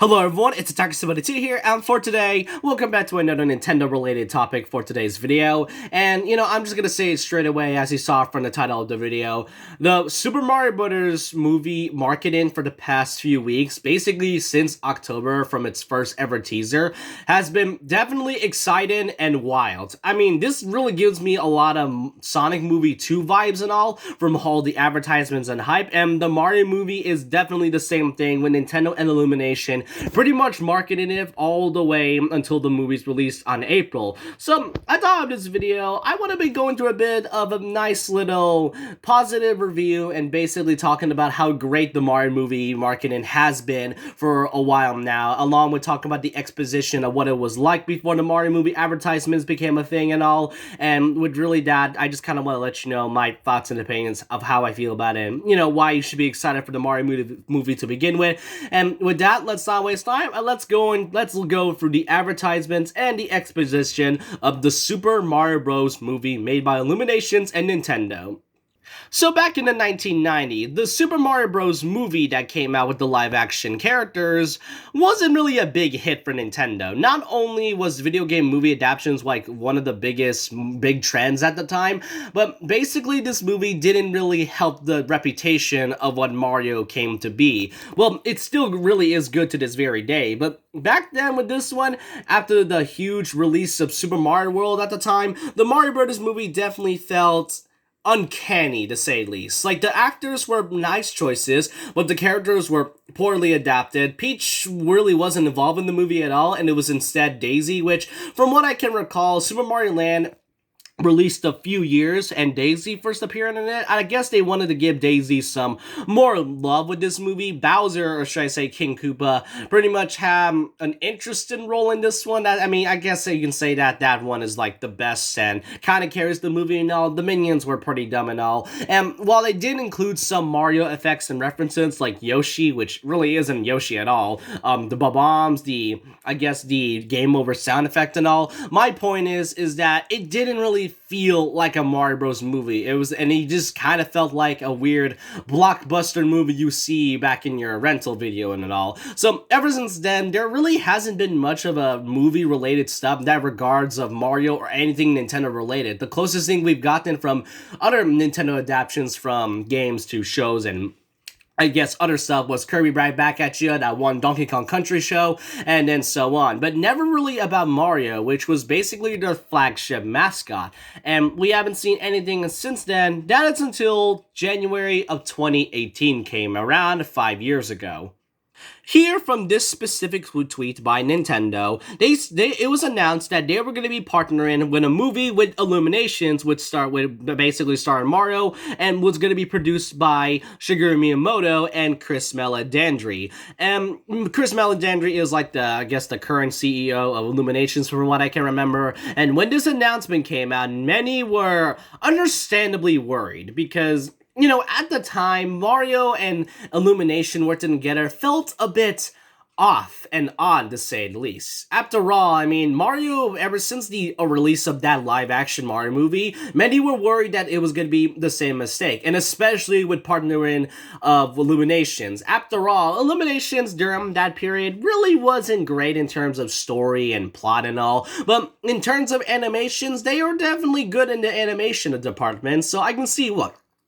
Hello everyone, it's Attacker72 here, and for today, welcome back to another Nintendo-related topic for today's video. And, I'm just gonna say it straight away, as you saw from the title of the video. The Super Mario Bros. Movie marketing for the past few weeks, basically since October from its first ever teaser, has been definitely exciting and wild. I mean, this really gives me a lot of Sonic Movie 2 vibes and all, from all the advertisements and hype, and the Mario movie is definitely the same thing with Nintendo and Illumination pretty much marketing it all the way until the movie's released on April. So I thought of this video, I want to be going through a bit of a nice little positive review and basically talking about how great the Mario movie marketing has been for a while now, along with talking about the exposition of what it was like before the Mario movie advertisements became a thing and all. And with really that, I just kind of want to let you know my thoughts and opinions of how I feel about it, and why you should be excited for the Mario movie to begin with. And with that, let's not waste time, and let's go through the advertisements and the exposition of the Super Mario Bros. Movie made by Illuminations and Nintendo. So back in the 1990s, the Super Mario Bros. Movie that came out with the live-action characters wasn't really a big hit for Nintendo. Not only was video game movie adaptations like one of the biggest big trends at the time, but basically this movie didn't really help the reputation of what Mario came to be. Well, it still really is good to this very day, but back then with this one, after the huge release of Super Mario World at the time, the Mario Bros. Movie definitely felt uncanny, to say the least. Like, the actors were nice choices, but the characters were poorly adapted. Peach really wasn't involved in the movie at all, and it was instead Daisy, which, from what I can recall, Super Mario Land released a few years and Daisy first appeared in it. I guess they wanted to give Daisy some more love with this movie. Bowser, or should I say King Koopa, pretty much have an interesting role in this one. I guess you can say that one is like the best and kind of carries the movie and all. The minions were pretty dumb and all. And while they did include some Mario effects and references like Yoshi, which really isn't Yoshi at all, the bombs, the game over sound effect and all, my point is that it didn't really feel like a Mario Bros. Movie. And he just kind of felt like a weird blockbuster movie you see back in your rental video and all. So ever since then, there really hasn't been much of a movie related stuff in that regards of Mario or anything Nintendo related. The closest thing we've gotten from other Nintendo adaptations from games to shows and other stuff was Kirby Right Back at You, that one Donkey Kong Country show, and then so on. But never really about Mario, which was basically their flagship mascot. And we haven't seen anything since then. That is until January of 2018 came around 5 years ago. Here, from this specific tweet by Nintendo, it was announced that they were going to be partnering with a movie with Illuminations, which basically starring Mario, and was going to be produced by Shigeru Miyamoto and Chris Meledandri. And Chris Meledandri is like the current CEO of Illuminations, from what I can remember. And when this announcement came out, many were understandably worried because, at the time, Mario and Illumination working together felt a bit off and odd, to say the least. After all, Mario, ever since the release of that live-action Mario movie, many were worried that it was going to be the same mistake, and especially with partnering of Illuminations. After all, Illuminations during that period really wasn't great in terms of story and plot and all, but in terms of animations, they were definitely good in the animation department, so I can see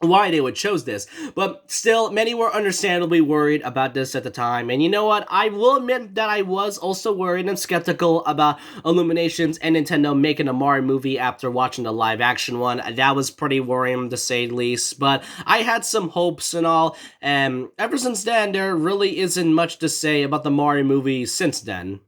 why they would chose this. But still, many were understandably worried about this at the time. And you know what? I will admit that I was also worried and skeptical about Illuminations and Nintendo making a Mario movie after watching the live action one. That was pretty worrying, to say the least. But I had some hopes and all. And ever since then, there really isn't much to say about the Mario movie since then.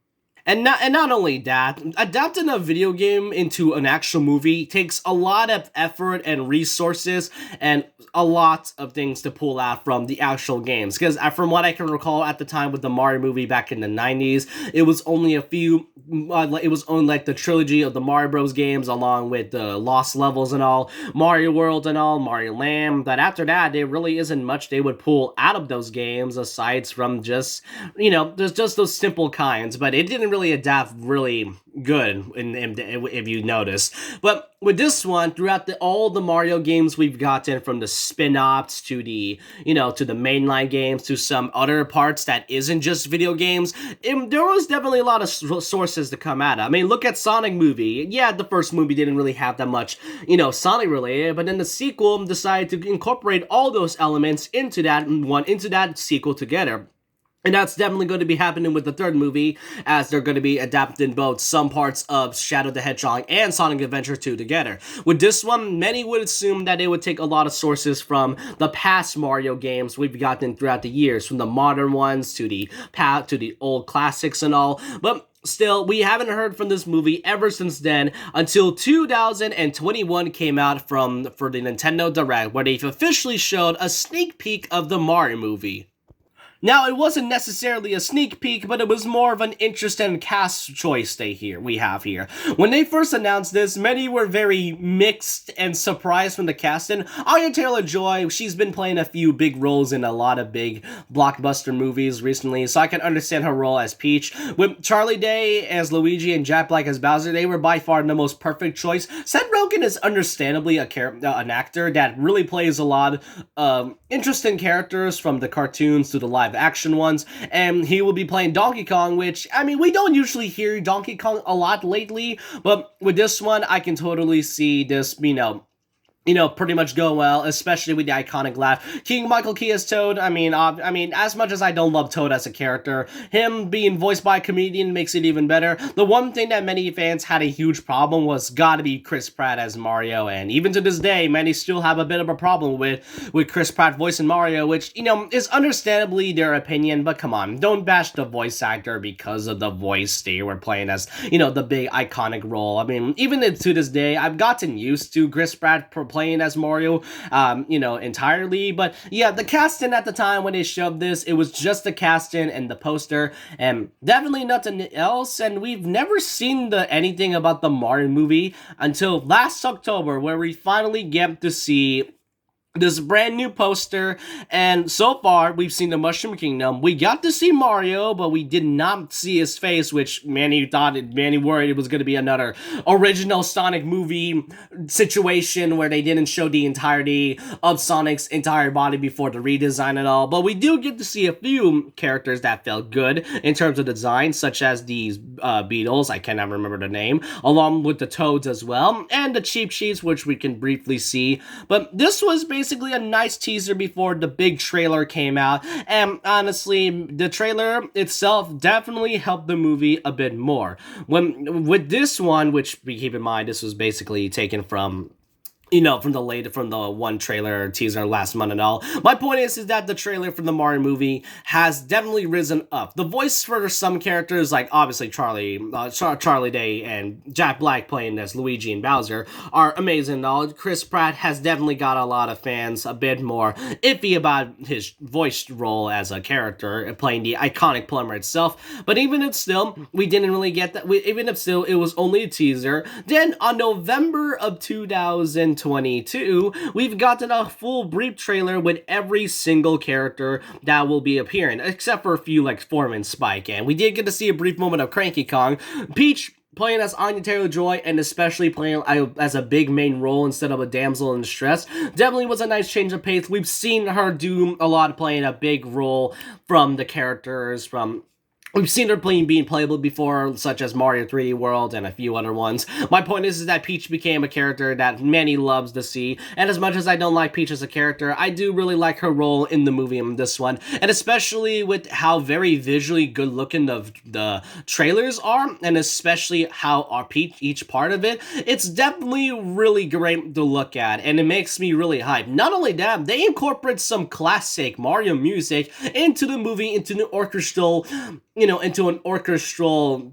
And not only that, adapting a video game into an actual movie takes a lot of effort and resources and a lot of things to pull out from the actual games. Because from what I can recall at the time with the Mario movie back in the 90s, it was only it was only like the trilogy of the Mario Bros. Games along with the Lost Levels and all, Mario World and all, Mario Land. But after that, there really isn't much they would pull out of those games aside from just, there's just those simple kinds. But it didn't really really adapt really good if you notice. But with this one, throughout all the Mario games we've gotten, from the spin-offs to the, to the mainline games, to some other parts that isn't just video games, there was definitely a lot of sources to come at it. I mean, look at Sonic movie. Yeah, the first movie didn't really have that much, Sonic related, but then the sequel decided to incorporate all those elements into that sequel together. And that's definitely going to be happening with the third movie, as they're going to be adapting both some parts of Shadow the Hedgehog and Sonic Adventure 2 together. With this one, many would assume that it would take a lot of sources from the past Mario games we've gotten throughout the years, from the modern ones to the old classics and all. But still, we haven't heard from this movie ever since then, until 2021 came out for the Nintendo Direct, where they've officially showed a sneak peek of the Mario movie. Now, it wasn't necessarily a sneak peek, but it was more of an interesting cast choice we have here. When they first announced this, many were very mixed and surprised from the casting. Anya Taylor-Joy, she's been playing a few big roles in a lot of big blockbuster movies recently, so I can understand her role as Peach. With Charlie Day as Luigi and Jack Black as Bowser, they were by far the most perfect choice. Seth Rogen is understandably an actor that really plays a lot of interesting characters, from the cartoons to the live action ones, and he will be playing Donkey Kong, which, I mean, we don't usually hear Donkey Kong a lot lately, but with this one, I can totally see this, pretty much go well, especially with the iconic laugh. King Michael Key as Toad, I mean, as much as I don't love Toad as a character, him being voiced by a comedian makes it even better. The one thing that many fans had a huge problem was gotta be Chris Pratt as Mario, and even to this day, many still have a bit of a problem with Chris Pratt voicing Mario, which, is understandably their opinion, but come on, don't bash the voice actor because of the voice they were playing as, the big iconic role. I mean, even to this day, I've gotten used to Chris Pratt playing as Mario, entirely. But yeah, the casting at the time when they showed this, it was just the casting and the poster, and definitely nothing else. And we've never seen anything about the Mario movie until last October, where we finally get to see this brand new poster, and so far we've seen the Mushroom Kingdom. We got to see Mario, but we did not see his face, which many worried it was going to be another original Sonic movie situation where they didn't show the entirety of Sonic's entire body before the redesign and all. But we do get to see a few characters that felt good in terms of design, such as these Beetles, I cannot remember the name, along with the Toads as well, and the Cheep Cheeps, which we can briefly see. But this was basically a nice teaser before the big trailer came out, and honestly, the trailer itself definitely helped the movie a bit more. With this one, which we keep in mind, this was basically taken from from the one trailer teaser last month and all. My point is that the trailer for the Mario movie has definitely risen up. The voice for some characters, like obviously Charlie Day and Jack Black playing as Luigi and Bowser, are amazing. Chris Pratt has definitely got a lot of fans a bit more iffy about his voice role as a character, playing the iconic plumber itself. But even if still, we didn't really get that. Even if still, it was only a teaser. Then on November of 2022, we've gotten a full brief trailer with every single character that will be appearing, except for a few like Form and Spike, and we did get to see a brief moment of Cranky Kong. Peach playing as Anya Taylor-Joy, and especially playing as a big main role instead of a damsel in distress, definitely was a nice change of pace. We've seen her do a lot playing a big role from the characters, we've seen her being playable before, such as Mario 3D World and a few other ones. My point is that Peach became a character that many loves to see, and as much as I don't like Peach as a character, I do really like her role in the movie in this one, and especially with how very visually good looking the trailers are, and especially how each part of it, it's definitely really great to look at, and it makes me really hyped. Not only that, they incorporate some classic Mario music into the movie, into an orchestral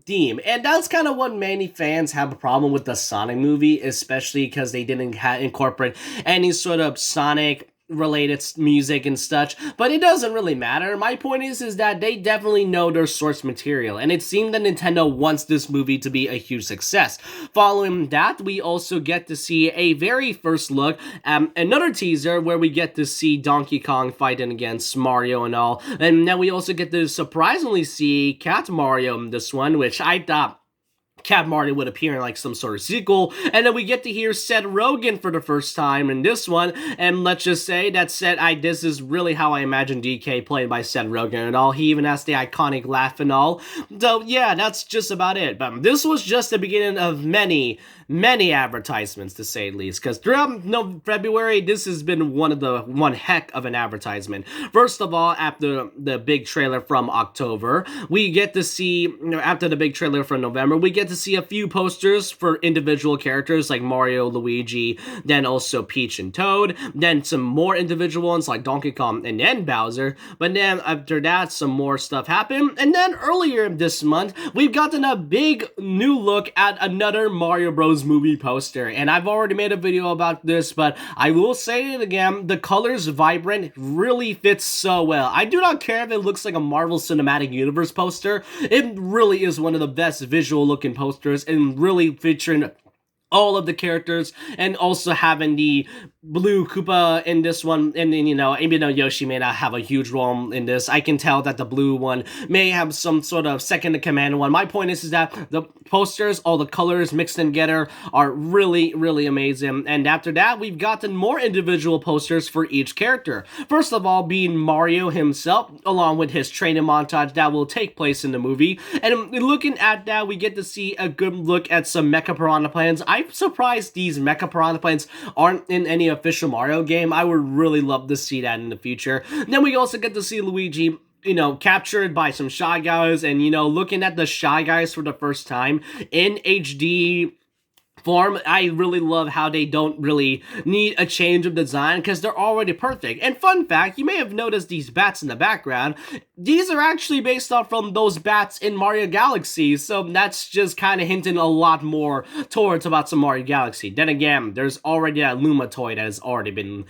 theme. And that's kind of what many fans have a problem with the Sonic movie, especially because they didn't incorporate any sort of Sonic related music and such, but it doesn't really matter. My point is that they definitely know their source material, and it seemed that Nintendo wants this movie to be a huge success. Following that, we also get to see a very first look at another teaser where we get to see Donkey Kong fighting against Mario and all, and then we also get to surprisingly see Cat Mario in this one, which I thought Cat Mario would appear in like some sort of sequel, and then we get to hear Seth Rogen for the first time in this one, and let's just say that this is really how I imagine DK played by Seth Rogen and all. He even has the iconic laugh and all. So yeah, that's just about it. But this was just the beginning of many advertisements, to say the least, because throughout February, this has been one heck of an advertisement. First of all, after the big trailer from October, we get to see, after the big trailer from November, we get to see a few posters for individual characters like Mario, Luigi, then also Peach and Toad, then some more individual ones like Donkey Kong and then Bowser, but then after that, some more stuff happened, and then earlier this month, we've gotten a big new look at another Mario Bros. Movie poster, and I've already made a video about this, but I will say it again, the colors vibrant really fits so well. I do not care if it looks like a Marvel Cinematic Universe poster, it really is one of the best visual looking posters and really featuring all of the characters, and also having the blue Koopa in this one, and then, even though Yoshi may not have a huge role in this, I can tell that the blue one may have some sort of second in command one. My point is that the posters, all the colors mixed together, are really, really amazing, and after that, we've gotten more individual posters for each character. First of all, being Mario himself, along with his training montage that will take place in the movie, and looking at that, we get to see a good look at some Mecha Piranha Plans. I'm surprised these Mecha Piranha Plans aren't in any official Mario game. I would really love to see that in the future. Then we also get to see Luigi, captured by some Shy Guys, and, looking at the Shy Guys for the first time in HD form. I really love how they don't really need a change of design because they're already perfect. And fun fact, you may have noticed these bats in the background. These are actually based off from those bats in Mario Galaxy, so that's just kind of hinting a lot more towards about some Mario Galaxy. Then again, there's already that Luma toy that has already been,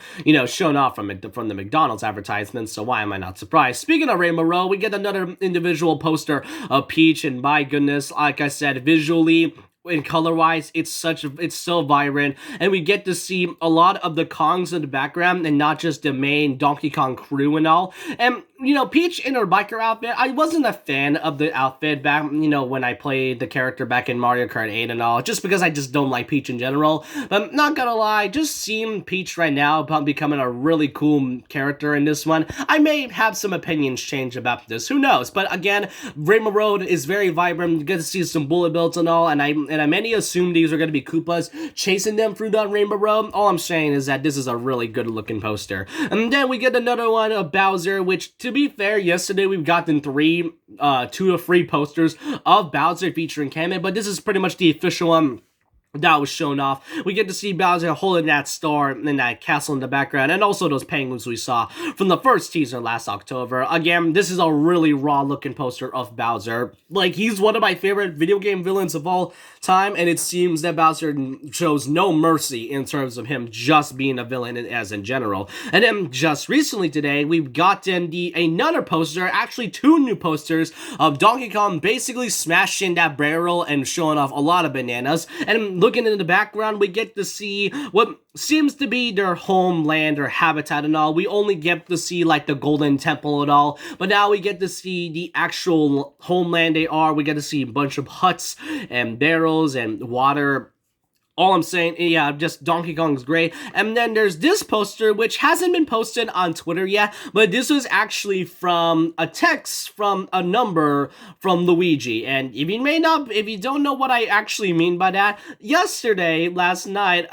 shown off from the McDonald's advertisements, so why am I not surprised? Speaking of Rainbow Row, we get another individual poster of Peach, and my goodness, like I said, visually, and color-wise, it's so vibrant, and we get to see a lot of the Kongs in the background, and not just the main Donkey Kong crew and all. And, Peach in her biker outfit, I wasn't a fan of the outfit back, when I played the character back in Mario Kart 8 and all, just because I just don't like Peach in general. But not gonna lie, just seeing Peach right now becoming a really cool character in this one, I may have some opinions change about this, who knows? But again, Rainbow Road is very vibrant, you get to see some bullet bills and all, and I many assume these are going to be Koopas chasing them through that Rainbow Road. All I'm saying is that this is a really good looking poster. And then we get another one of Bowser, which, to be fair, yesterday we've gotten 2 to 3 posters of Bowser featuring Kamen, but this is pretty much the official one that was shown off. We get to see Bowser holding that star and that castle in the background, and also those penguins we saw from the first teaser last October. Again, this is a really raw looking poster of Bowser. Like, he's one of my favorite video game villains of all time, and it seems that Bowser shows no mercy in terms of him just being a villain as in general. And then just recently today, we've gotten another poster, actually 2 new posters of Donkey Kong basically smashing that barrel and showing off a lot of bananas. And looking in the background, we get to see what seems to be their homeland or habitat and all. We only get to see like the Golden Temple and all, but now we get to see the actual homeland they are. We get to see a bunch of huts and barrels and water. All I'm saying, yeah, just Donkey Kong's great. And then there's this poster, which hasn't been posted on Twitter yet, but this was actually from a text from a number from Luigi. And if you don't know what I actually mean by that, last night,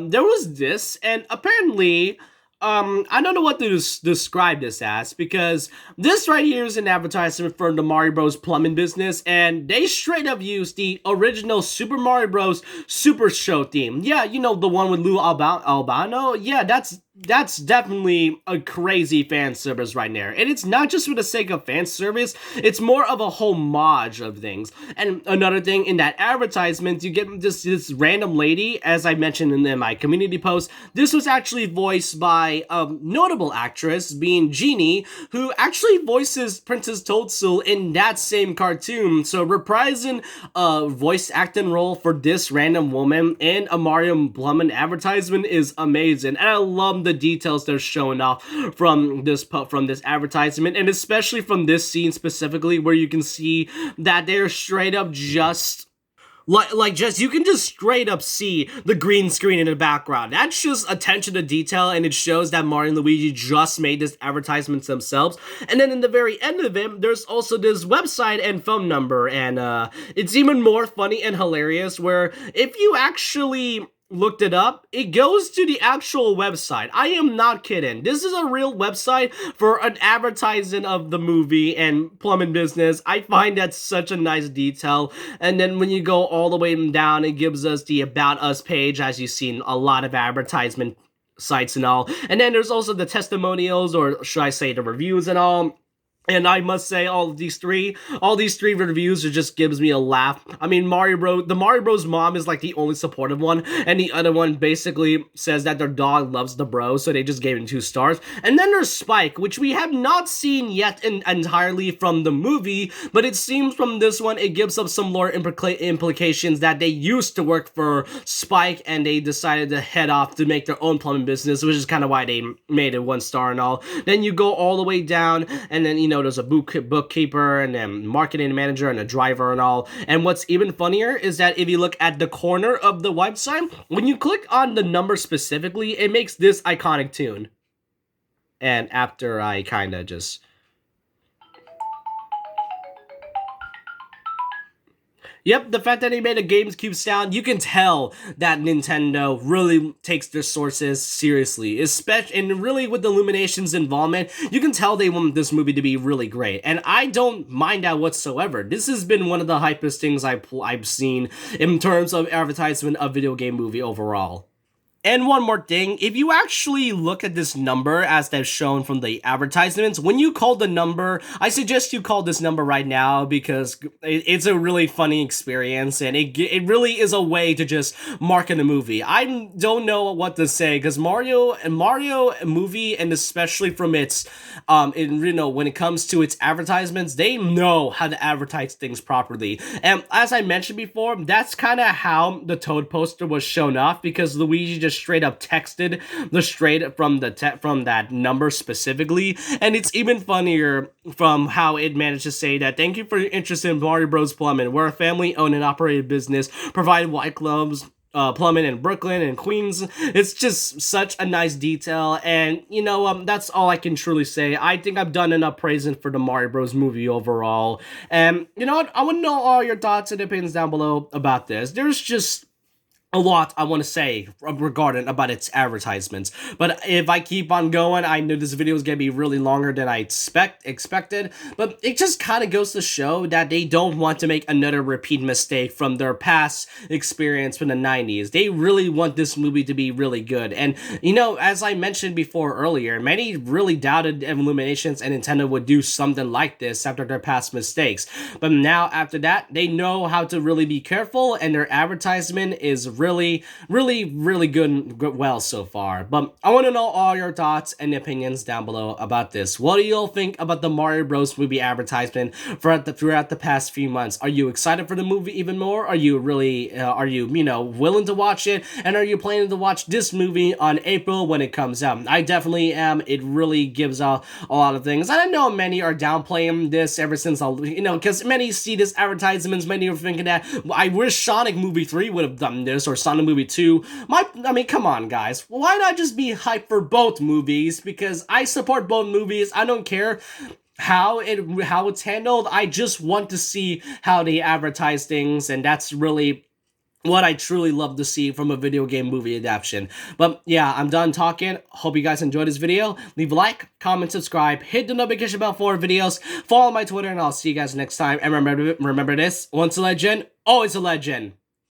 there was this, and apparently, I don't know what to describe this as, because this right here is an advertisement for the Mario Bros. Plumbing business, and they straight up used the original Super Mario Bros. Super Show theme. Yeah, the one with Lou Albano? Yeah, that's that's definitely a crazy fan service right there. And it's not just for the sake of fan service, it's more of a homage of things. And another thing, in that advertisement, you get this random lady, as I mentioned in my community post. This was actually voiced by a notable actress, being Genie, who actually voices Princess Toadstool in that same cartoon. So reprising a voice acting role for this random woman in a Mario Plumman advertisement is amazing. And I love the details they're showing off from this advertisement, and especially from this scene specifically, where you can see that they're straight up just just, you can just straight up see the green screen in the background. That's just attention to detail, and it shows that Mario and Luigi just made this advertisements themselves. And then in the very end of it, there's also this website and phone number, and it's even more funny and hilarious, where if you actually looked it up, it goes to the actual website. I am not kidding. This is a real website for an advertising of the movie and plumbing business. I find that such a nice detail. And then when you go all the way down, it gives us the About Us page, as you've seen a lot of advertisement sites and all. And then there's also the testimonials, or should I say the reviews and all. And I must say, all these three reviews, it just gives me a laugh. I mean, the Mario Bros mom is like the only supportive one, and the other one basically says that their dog loves the bros, so they just gave him 2 stars. And then there's Spike, which we have not seen yet entirely from the movie, but it seems from this one, it gives up some lore implications that they used to work for Spike, and they decided to head off to make their own plumbing business, which is kind of why they made it 1 star and all. Then you go all the way down, and then, you know, there's a bookkeeper and then marketing manager and a driver and all. And what's even funnier is that if you look at the corner of the website, when you click on the number specifically, it makes this iconic tune. And after I kind of just... Yep, the fact that they made a GameCube sound, you can tell that Nintendo really takes their sources seriously, especially, and really with the Illumination's involvement, you can tell they want this movie to be really great, and I don't mind that whatsoever. This has been one of the hypest things I've seen in terms of advertisement of video game movie overall. And one more thing, if you actually look at this number as they've shown from the advertisements, when you call the number, I suggest you call this number right now, because it's a really funny experience, and it really is a way to just market a movie. I don't know what to say, because Mario movie, and especially from its, when it comes to its advertisements, they know how to advertise things properly. And as I mentioned before, that's kind of how the Toad poster was shown off, because Luigi just straight up texted from that number specifically. And it's even funnier from how it managed to say that, "Thank you for your interest in Mario Bros. Plumbing. We're a family-owned and operated business, provide white gloves, plumbing in Brooklyn and Queens." It's just such a nice detail, and that's all I can truly say. I think I've done enough praising for the Mario Bros. Movie overall. And you know what? I want to know all your thoughts and opinions down below about this. There's just a lot I want to say regarding about its advertisements, but if I keep on going, I know this video is going to be really longer than I expected, but it just kind of goes to show that they don't want to make another repeat mistake from their past experience from the 90s. They really want this movie to be really good, and as I mentioned before earlier, many really doubted Illuminations and Nintendo would do something like this after their past mistakes, but now after that, they know how to really be careful, and their advertisement is really good well so far. But I want to know all your thoughts and opinions down below about this. What do you all think about the Mario Bros. Movie advertisement throughout the past few months? Are you excited for the movie even more? Are you really willing to watch it? And are you planning to watch this movie on April when it comes out? I definitely am. It really gives out a lot of things. And I know many are downplaying this ever since because many see this advertisements, many are thinking that, well, I wish Sonic Movie 3 would have done this, or Sonic Movie 2. I mean, come on, guys. Why not just be hyped for both movies? Because I support both movies. I don't care how it's handled. I just want to see how they advertise things, and that's really what I truly love to see from a video game movie adaptation. But yeah, I'm done talking. Hope you guys enjoyed this video. Leave a like, comment, subscribe, hit the notification bell for videos, follow my Twitter, and I'll see you guys next time. And remember this, once a legend, always a legend.